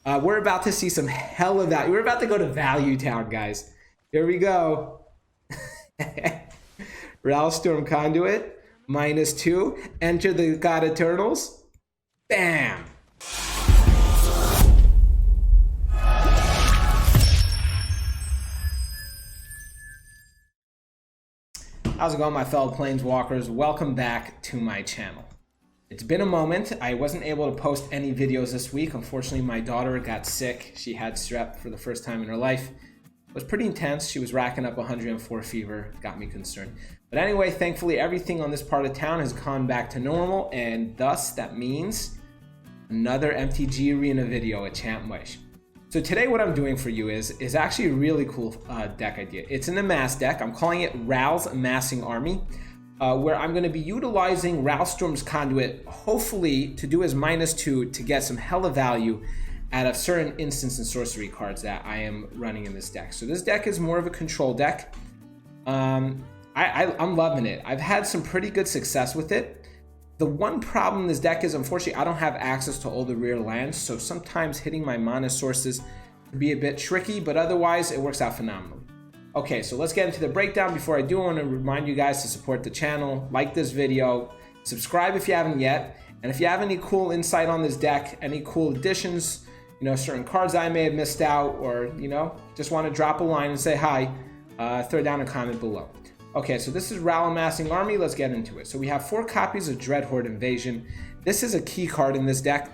We're about to see some hella value. We're about to go to Value Town, guys. Here we go. Ralstorm Conduit, -2. Enter the God Eternals. Bam! How's it going, my fellow Planeswalkers? Welcome back to my channel. It's been a moment. I wasn't able to post any videos this week. Unfortunately, my daughter got sick. She had strep for the first time in her life. It was pretty intense. She was racking up 104 fever. Got me concerned. But anyway, thankfully, everything on this part of town has gone back to normal, and thus that means another MTG Arena video at Champ Wish. So today what I'm doing for you is actually a really cool deck idea. It's an Amass deck. I'm calling it Ral's Amassing Army, where I'm going to be utilizing Ralstorm's Conduit, hopefully to do his -2 to get some hella value out of certain instance and sorcery cards that I am running in this deck. So this deck is more of a control deck. I'm loving it. I've had some pretty good success with it. The one problem in this deck is, unfortunately, I don't have access to all the rear lands, so sometimes hitting my mana sources can be a bit tricky, but otherwise it works out phenomenally. Okay, so let's get into the breakdown. Before I do, I want to remind you guys to support the channel, like this video, subscribe if you haven't yet, and if you have any cool insight on this deck, any cool additions, certain cards I may have missed out, or, just want to drop a line and say hi, throw down a comment below. Okay, so this is Ral Amassing Army. Let's get into it. So we have 4 copies of Dreadhorde Invasion. This is a key card in this deck.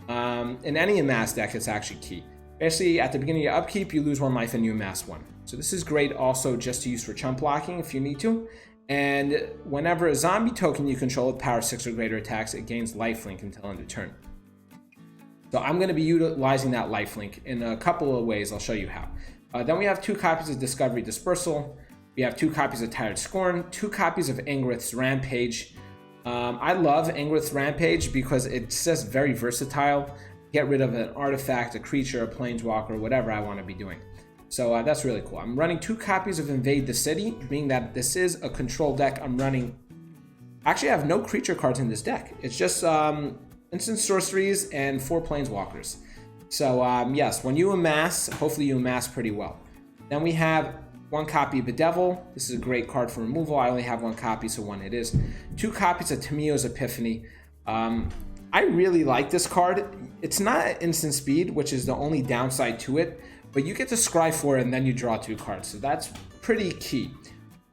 In any Amass deck, it's actually key. Basically, at the beginning of your upkeep, you lose 1 life and you amass 1. So this is great also just to use for chump blocking if you need to. And whenever a zombie token you control with power 6 or greater attacks, it gains lifelink until end of turn. So I'm going to be utilizing that lifelink in a couple of ways. I'll show you how. Then we have 2 copies of Discovery Dispersal. We have 2 copies of Tired Scorn, 2 copies of Angrith's Rampage. I love Angrith's Rampage because it's just very versatile. Get rid of an artifact, a creature, a planeswalker, whatever I want to be doing. So that's really cool. I'm running 2 copies of Invade the City, being that this is a control deck. I'm running... Actually, I have no creature cards in this deck. It's just instant sorceries and 4 planeswalkers. So yes, when you amass, hopefully you amass pretty well. Then we have 1 copy of Bedevil. This is a great card for removal. I only have 1 copy, so 1 it is. 2 copies of Tamio's Epiphany. I really like this card. It's not instant speed, which is the only downside to it, but you get to scry 4 and then you draw 2 cards, so that's pretty key.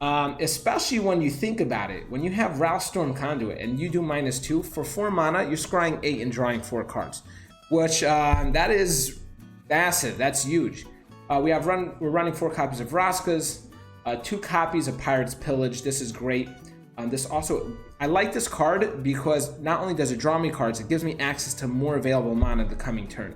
Especially when you think about it. When you have Ralstorm Conduit and you do -2, for 4 mana, you're scrying 8 and drawing 4 cards, which that is massive. That's huge. We're running 4 copies of Vraska's, 2 copies of Pirate's Pillage. This is great. I like this card because not only does it draw me cards, it gives me access to more available mana the coming turn.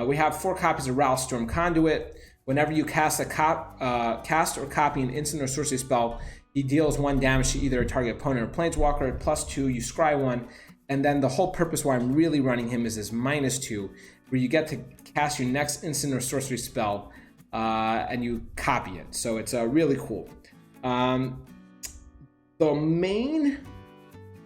We have 4 copies of Ralstorm Conduit. Whenever you cast or copy an instant or sorcery spell, he deals 1 damage to either a target opponent or planeswalker. +2, you scry 1. And then the whole purpose why I'm really running him is this -2, where you get to cast your next instant or sorcery spell and you copy it. So it's really cool.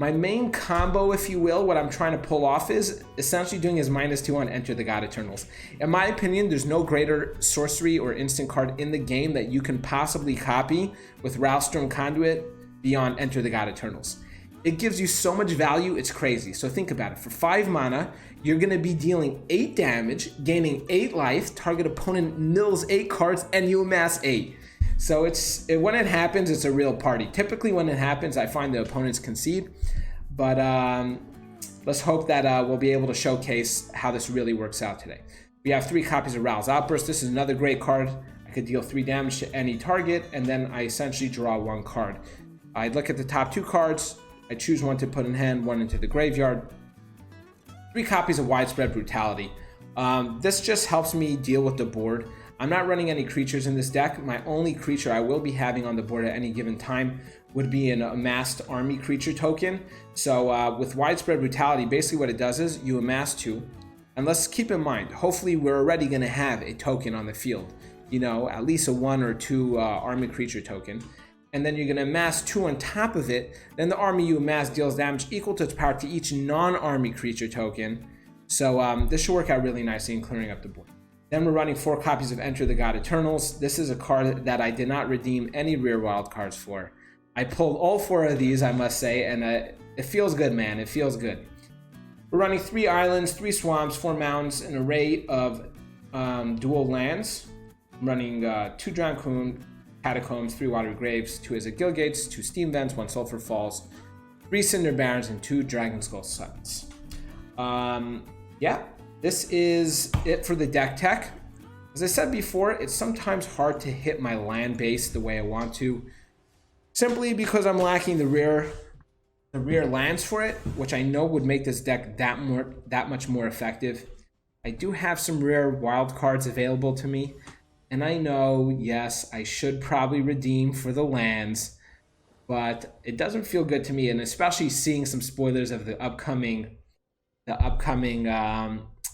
My main combo, if you will, what I'm trying to pull off is essentially doing his -2 on Enter the God Eternals. In my opinion, there's no greater sorcery or instant card in the game that you can possibly copy with Ralstorm Conduit beyond Enter the God Eternals. It gives you so much value, it's crazy. So think about it. For 5 mana, you're going to be dealing 8 damage, gaining 8 life, target opponent nils 8 cards, and you amass 8. So when it happens, it's a real party. Typically when it happens, I find the opponents concede. But let's hope that we'll be able to showcase how this really works out today. We have 3 copies of Ral's Outburst. This is another great card. I could deal 3 damage to any target, and then I essentially draw 1 card. I look at the top 2 cards. I choose 1 to put in hand, 1 into the graveyard. 3 copies of Widespread Brutality. This just helps me deal with the board. I'm not running any creatures in this deck. My only creature I will be having on the board at any given time would be an amassed army creature token. So with Widespread Brutality, basically what it does is you amass 2. And let's keep in mind, hopefully we're already going to have a token on the field. At least a 1 or 2 army creature token. And then you're going to amass 2 on top of it. Then the army you amass deals damage equal to its power to each non-army creature token. So this should work out really nicely in clearing up the board. Then we're running 4 copies of Enter the God Eternals. This is a card that I did not redeem any rare wild cards for. I pulled all 4 of these, I must say, and it feels good, man. It feels good. We're running 3 islands, 3 swamps, 4 mountains, an array of dual lands. I'm running 2 Drowned Catacombs, 3 Watery Graves, 2 Izzet Guildgates, 2 Steam Vents, 1 Sulphur Falls, 3 Cinder Barrens, and 2 Dragon Skull Suns. Yeah, this is it for the deck tech. As I said before, it's sometimes hard to hit my land base the way I want to, simply because I'm lacking the rare lands for it, which I know would make this deck that much more effective. I do have some rare wild cards available to me, and I know, yes, I should probably redeem for the lands, but it doesn't feel good to me, and especially seeing some spoilers of the upcoming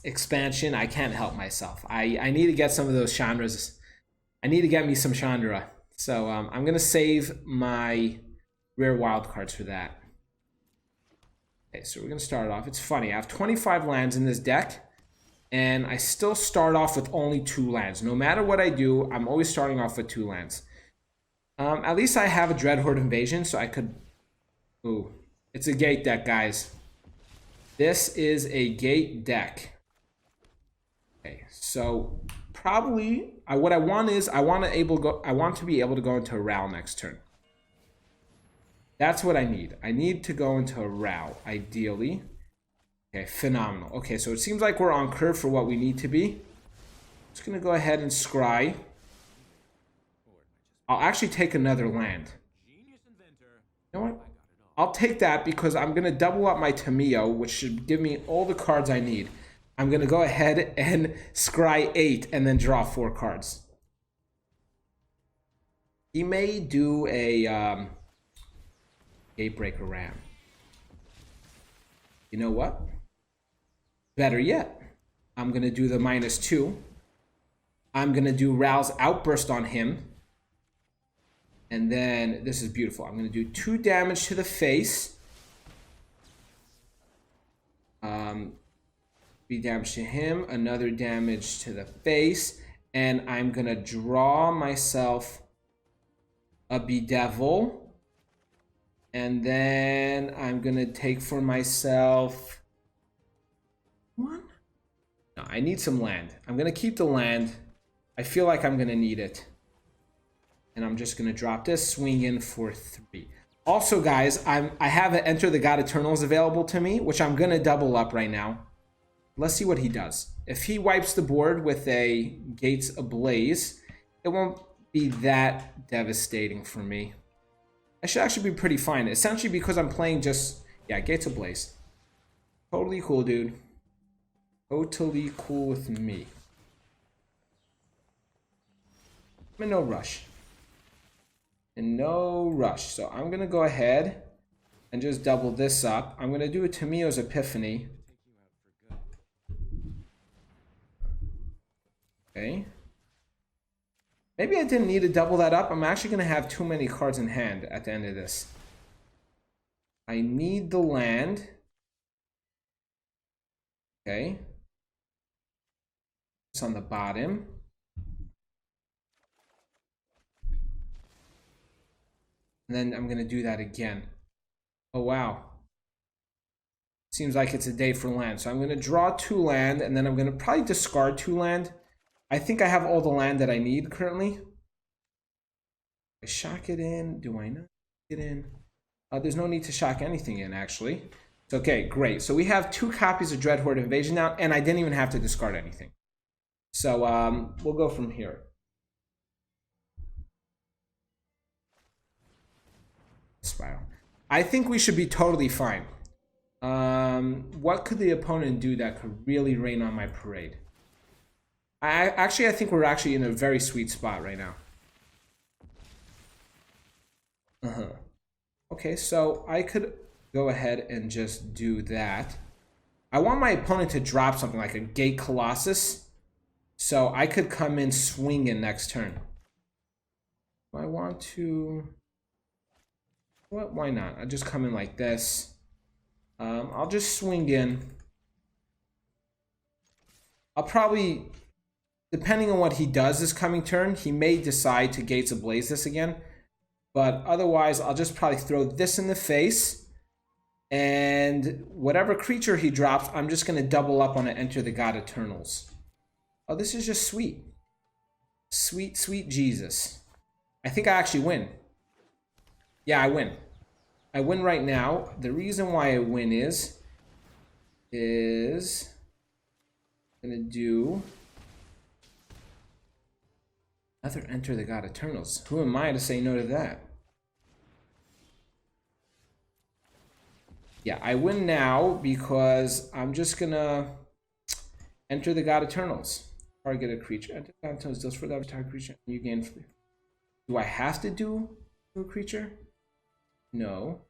expansion, I can't help myself. I need to get some of those Chandras. I need to get me some Chandra. So I'm gonna save my rare wild cards for that. Okay, so we're gonna start off. It's funny, I have 25 lands in this deck, and I still start off with only 2 lands. No matter what I do, I'm always starting off with 2 lands. At least I have a Dreadhorde Invasion, so I could... Ooh, it's a gate deck, guys. This is a gate deck. Okay, so probably what I want is I want to be able to go into a Ral next turn. That's what I need. I need to go into a Ral, ideally. Okay, phenomenal. Okay, so it seems like we're on curve for what we need to be. Just gonna go ahead and scry. I'll actually take another land. You know what? I'll take that because I'm gonna double up my Tameo, which should give me all the cards I need. I'm gonna go ahead and scry 8 and then draw 4 cards. He may do a Gatebreaker Ram. You know what? Better yet, I'm gonna do the -2. I'm gonna do Ral's Outburst on him. And then, this is beautiful. I'm gonna do 2 damage to the face. 3 damage to him, another damage to the face. And I'm gonna draw myself a Bedevil. And then I'm gonna take for myself... One? No, I need some land. I'm gonna keep the land. I feel like I'm gonna need it. And I'm just gonna drop this, swing in for 3. Also, guys, I have an Enter the God Eternals available to me, which I'm gonna double up right now. Let's see what he does. If he wipes the board with a Gates Ablaze, it won't be that devastating for me. I should actually be pretty fine, essentially because I'm playing just, yeah, Gates Ablaze. Totally cool, dude. Totally cool with me. I'm in no rush. In no rush. So I'm gonna go ahead and just double this up. I'm gonna do a Tameo's Epiphany. Okay. Maybe I didn't need to double that up. I'm actually gonna have too many cards in hand at the end of this. I need the land. Okay. It's on the bottom. And then I'm gonna do that again. Oh wow. Seems like it's a day for land. So I'm gonna draw 2 land, and then I'm gonna probably discard 2 land. I think I have all the land that I need currently. I shock it in. Do I not get in? There's no need to shock anything in, actually. It's okay, great. So we have 2 copies of Dreadhorde Invasion now, and I didn't even have to discard anything. So we'll go from here. Spiral. I think we should be totally fine. What could the opponent do that could really rain on my parade? I think we're actually in a very sweet spot right now. Okay, so I could go ahead and just do that. I want my opponent to drop something like a Gate Colossus, so I could come in swinging next turn. Do I want to... What? Why not? I'll just come in like this. I'll just swing in. I'll probably, depending on what he does this coming turn, he may decide to Gates Ablaze this again. But otherwise, I'll just probably throw this in the face. And whatever creature he drops, I'm just going to double up on it, Enter the God Eternals. Oh, this is just sweet. Sweet, sweet Jesus. I think I actually win. Yeah, I win. I win right now. The reason why I win is I'm going to do another Enter the God Eternals. Who am I to say no to that? Yeah, I win now because I'm just gonna Enter the God Eternals. Target a creature. Enter the God Eternals deals for that target creature. You gain free. Do I have to do a creature? No.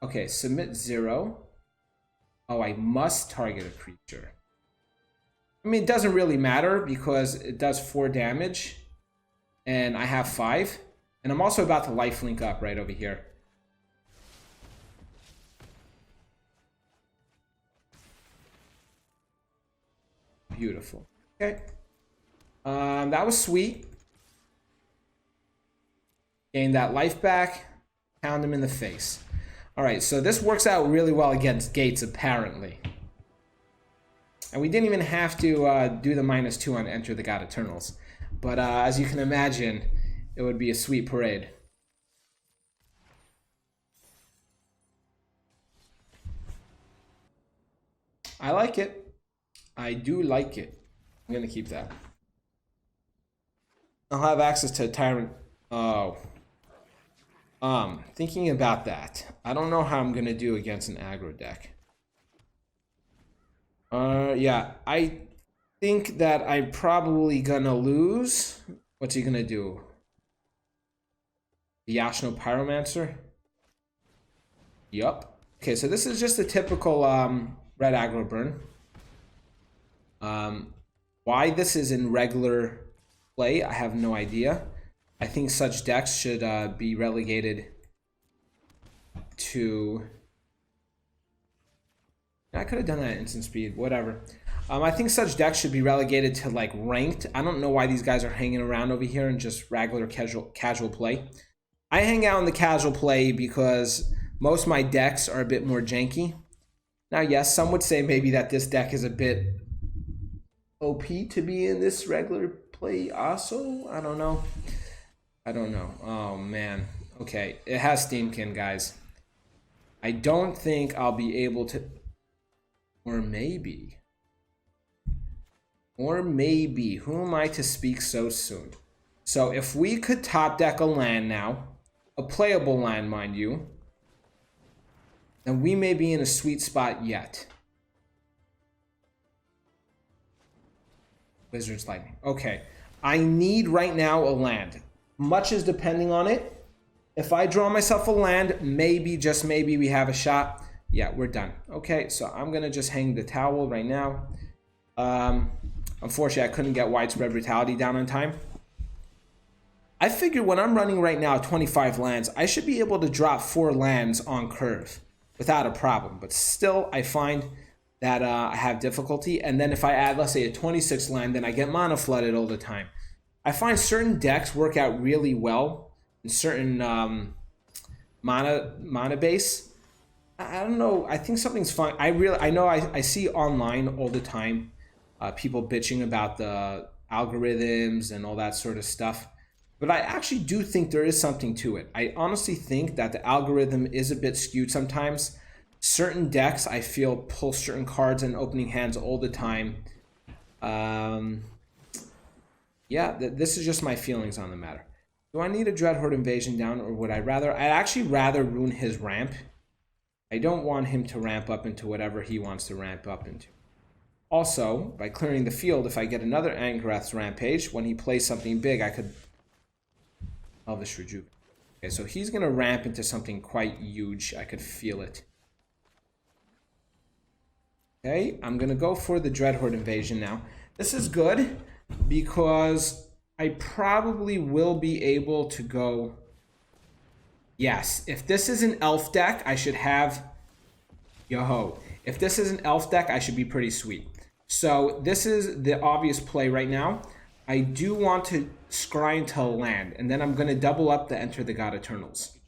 Okay, submit 0. Oh, I must target a creature. I mean, it doesn't really matter because it does 4 damage. And I have 5. And I'm also about to lifelink up right over here. Beautiful. Okay. That was sweet. Gain that life back. Pound him in the face. All right, so this works out really well against Gates, apparently. And we didn't even have to do the -2 on Enter the God Eternals. But as you can imagine, it would be a sweet parade. I like it. I do like it. I'm going to keep that. I'll have access to a Tyrant. Oh. Thinking about that. I don't know how I'm going to do against an aggro deck. Yeah, I think that I'm probably going to lose. What's he going to do? The Yashno Pyromancer? Yup. Okay, so this is just a typical red aggro burn. Why this is in regular play, I have no idea. I think such decks should be relegated to... I could have done that at instant speed, whatever. I think such decks should be relegated to like ranked. I don't know why these guys are hanging around over here in just regular casual play. I hang out in the casual play because most of my decks are a bit more janky. Now, yes, some would say maybe that this deck is a bit OP to be in this regular play also. I don't know. Oh, man. Okay, it has Steamkin, guys. I don't think I'll be able to... Or maybe. Who am I to speak so soon? So if we could top deck a land now, a playable land, mind you, then we may be in a sweet spot yet. Wizard's Lightning. Okay. I need right now a land. Much is depending on it. If I draw myself a land, maybe, just maybe, we have a shot. Yeah, we're done. Okay, so I'm going to just hang the towel right now. Unfortunately, I couldn't get Widespread Brutality down on time. I figure when I'm running right now 25 lands, I should be able to drop 4 lands on curve without a problem. But still, I find that I have difficulty. And then if I add, let's say, a 26 land, then I get mana flooded all the time. I find certain decks work out really well in certain mana base. I don't know. I think something's fine. I know I see online all the time people bitching about the algorithms and all that sort of stuff. But I actually do think there is something to it. I honestly think that the algorithm is a bit skewed sometimes. Certain decks I feel pull certain cards in opening hands all the time. Yeah, this is just my feelings on the matter. Do I need a Dreadhorde Invasion down, or would I rather... I'd actually rather ruin his ramp. I don't want him to ramp up into whatever he wants to ramp up into. Also, by clearing the field, if I get another Angrath's Rampage, when he plays something big, I could... Elvish Rejuve. Okay, so he's going to ramp into something quite huge. I could feel it. Okay, I'm going to go for the Dreadhorde Invasion now. This is good because I probably will be able to go... Yes, if this is an elf deck, I should have... Yo-ho. If this is an elf deck, I should be pretty sweet. So this is the obvious play right now. I do want to scry into land, and then I'm going to double up the Enter the God Eternals.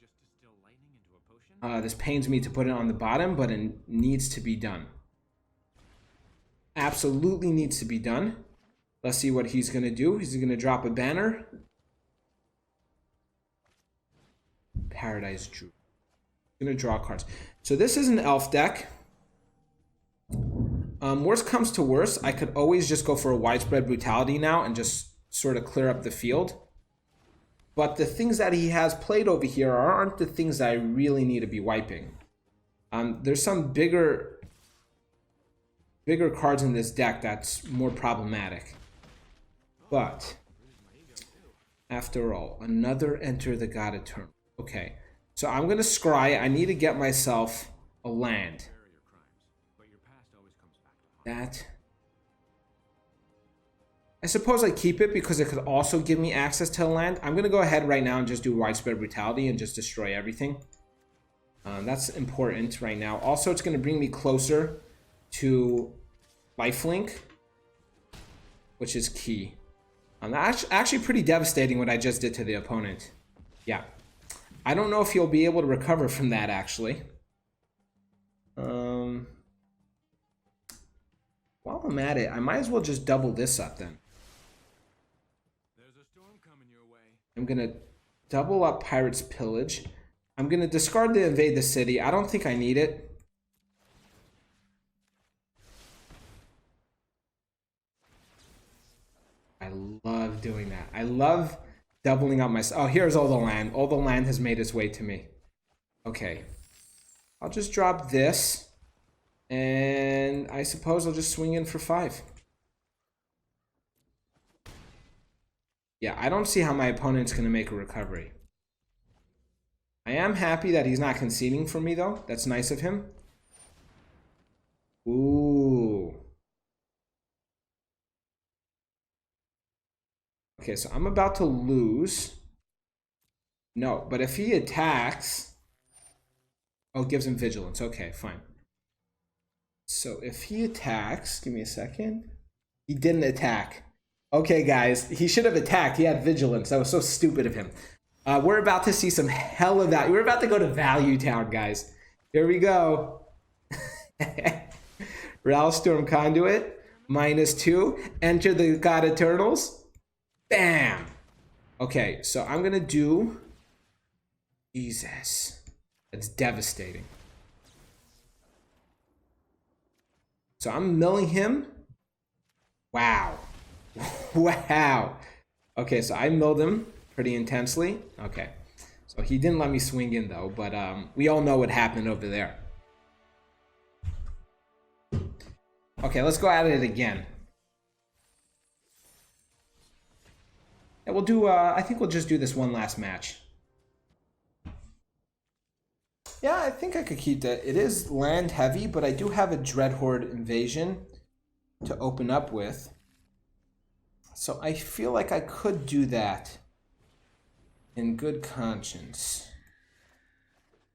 This pains me to put it on the bottom, but it needs to be done. Absolutely needs to be done. Let's see what he's going to do. He's going to drop a banner. Paradise Druid. Going to draw cards. So this is an elf deck. Worst comes to worst, I could always just go for a widespread brutality now and just sort of clear up the field. But the things that he has played over here aren't the things that I really need to be wiping. There's some bigger cards in this deck that's more problematic. But after all, another Enter the God Eternal. Okay, so I'm going to scry. I need to get myself a land. That. I suppose I keep it because it could also give me access to land. I'm going to go ahead right now and just do widespread brutality and just destroy everything. That's important right now. Also, it's going to bring me closer to lifelink, which is key. That's actually pretty devastating what I just did to the opponent. Yeah. I don't know if he'll be able to recover from that, actually. While I'm at it, I might as well just double this up then. There's a storm coming your way. I'm going to double up Pirate's Pillage. I'm going to discard the Invade the City. I don't think I need it. I love doing that. I love doubling up my... Oh, here's all the land. All the land has made its way to me. Okay. I'll just drop this. And I suppose I'll just swing in for 5. Yeah, I don't see how my opponent's going to make a recovery. I am happy that he's not conceding for me, though. That's nice of him. Ooh. Okay, so I'm about to lose. No, but if he attacks... Oh, it gives him vigilance. Okay, fine. So if he attacks... Give me a second. He didn't attack. Okay, guys. He should have attacked. He had vigilance. That was so stupid of him. We're about to see some hell of that. We're about to go to Value Town, guys. Here we go. Ralstorm Conduit. -2. Enter the God Eternals. Bam! Okay, so I'm going to do... Jesus. That's devastating. So I'm milling him. Wow. Wow. Okay, so I milled him pretty intensely. Okay. So he didn't let me swing in, though, but we all know what happened over there. Okay, let's go at it again. Yeah, we'll do, I think we'll just do this one last match. Yeah, I think I could keep that. It is land heavy, but I do have a Dreadhorde invasion to open up with. So I feel like I could do that in good conscience.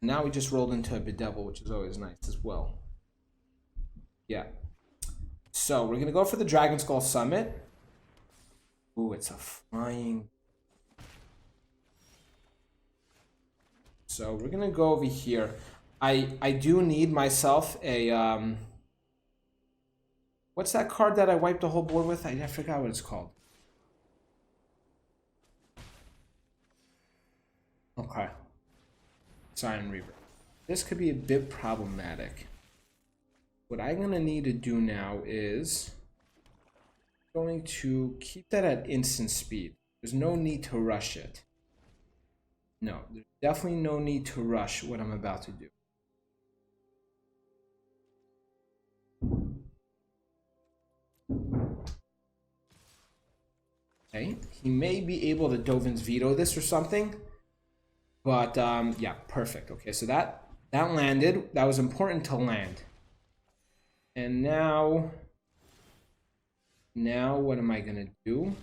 Now we just rolled into a Bedevil, which is always nice as well. Yeah. So we're going to go for the Dragon Skull Summit. Ooh, it's a flying... So we're going to go over here. I do need myself a... What's that card that I wiped the whole board with? I forgot what it's called. Okay. Siren Reaver. This could be a bit problematic. What I'm going to need to do now is... going to keep that at instant speed. There's no need to rush it. No, there's definitely no need to rush what I'm about to do. Okay, he may be able to Dovin's Veto this or something, but yeah, perfect. Okay, so that landed. That was important to land. And now what am I gonna do?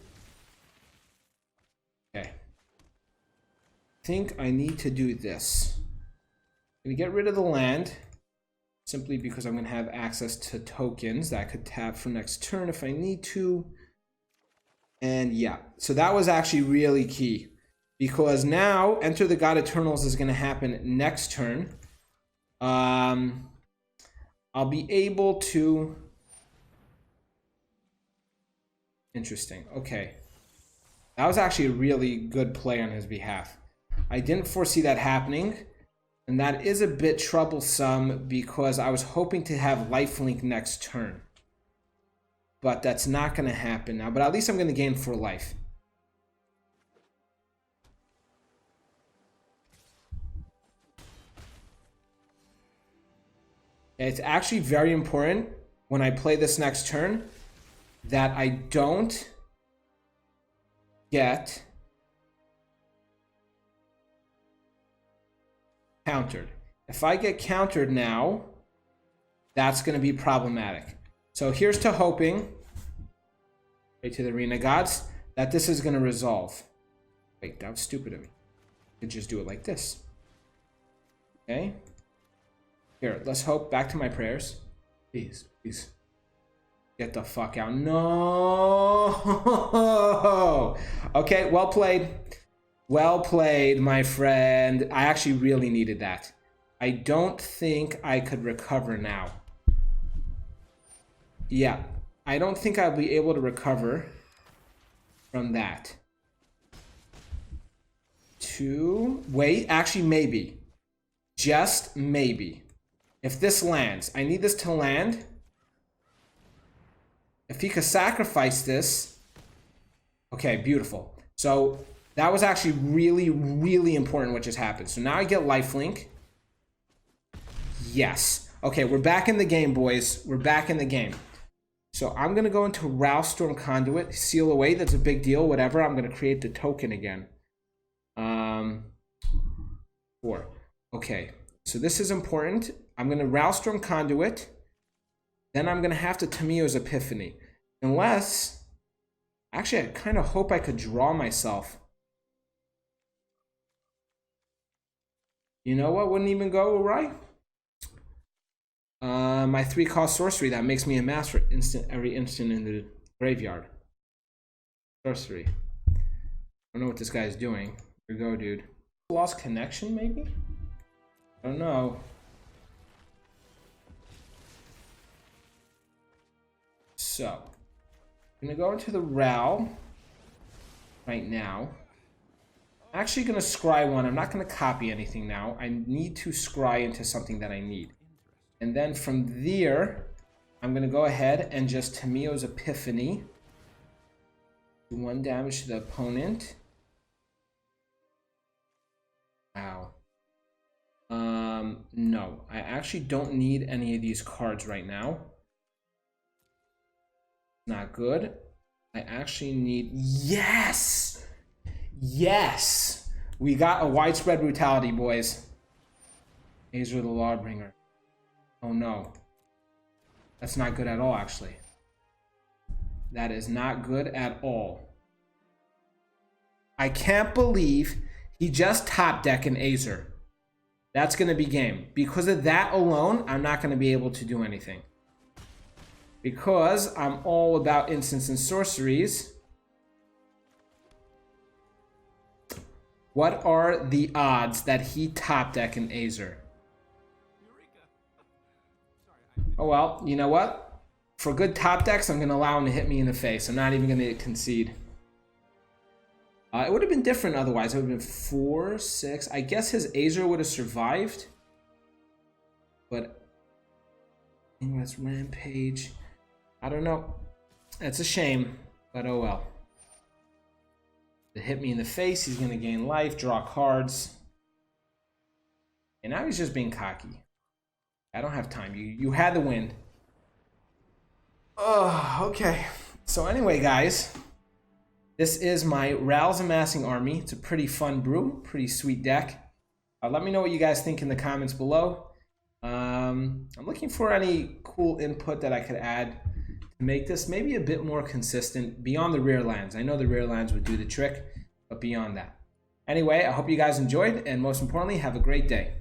Okay. I think I need to do this. I'm gonna get rid of the land. simply because I'm going to have access to tokens that I could tap for next turn if I need to. And yeah, so that was actually really key, because now Enter the God Eternals is going to happen next turn. I'll be able to... Interesting. Okay. That was actually a really good play on his behalf. I didn't foresee that happening, and that is a bit troublesome because I was hoping to have lifelink next turn. But that's not going to happen now. But at least I'm going to gain 4 life. It's actually very important when I play this next turn that I don't get countered. If I get countered now, that's going to be problematic. So here's to hoping, right to the Arena Gods, that this is going to resolve. Wait, that was stupid of me. I could just do it like this. Okay. Here, let's hope. Back to my prayers. Please, please. Get the fuck out. No! Okay, well played. Well played, my friend. I actually really needed that. I don't think I could recover now. Yeah, I don't think I'll be able to recover from that. Wait, actually maybe. Just maybe. If this lands, I need this to land. If he could sacrifice this. Okay, beautiful. So that was actually really, really important what just happened. So now I get lifelink. Yes. Okay, we're back in the game, boys. We're back in the game. So I'm going to go into Ralstorm Conduit, seal away. That's a big deal, whatever. I'm going to create the token again. 4. Okay, so this is important. I'm going to Ralstorm Conduit. Then I'm going to have to Tamiyo's Epiphany. Unless, actually, I kind of hope I could draw myself. You know what wouldn't even go right? My 3-cost sorcery that makes me amass for every instant in the graveyard. Sorcery. I don't know what this guy's doing. Here we go, dude. Lost connection, maybe? I don't know. So, I'm gonna go into the Ral right now. I'm actually gonna scry one. I'm not gonna copy anything now. I need to scry into something that I need. And then from there, I'm going to go ahead and just Tamiyo's Epiphany. Do 1 damage to the opponent. Wow. No, I actually don't need any of these cards right now. Not good. I actually need... Yes! Yes! We got a widespread brutality, boys. Azer the Lawbringer. Oh no. That's not good at all, actually. That is not good at all. I can't believe he just top decked an Azer. That's going to be game. Because of that alone, I'm not going to be able to do anything. Because I'm all about instants and sorceries. What are the odds that he top deck an Azer? Oh well, you know what? For good top decks, I'm going to allow him to hit me in the face. I'm not even going to concede. It would have been different otherwise. It would have been 4, 6. I guess his Azer would have survived. But... Ingress Rampage. I don't know. It's a shame. But oh well. To hit me in the face, he's going to gain life, draw cards. And now he's just being cocky. I don't have time. You had the win. Oh, okay. So anyway, guys. This is my Ral's Amassing Army. It's a pretty fun brew. Pretty sweet deck. Let me know what you guys think in the comments below. I'm looking for any cool input that I could add to make this maybe a bit more consistent beyond the rear lands. I know the rear lands would do the trick, but beyond that. Anyway, I hope you guys enjoyed, and most importantly, have a great day.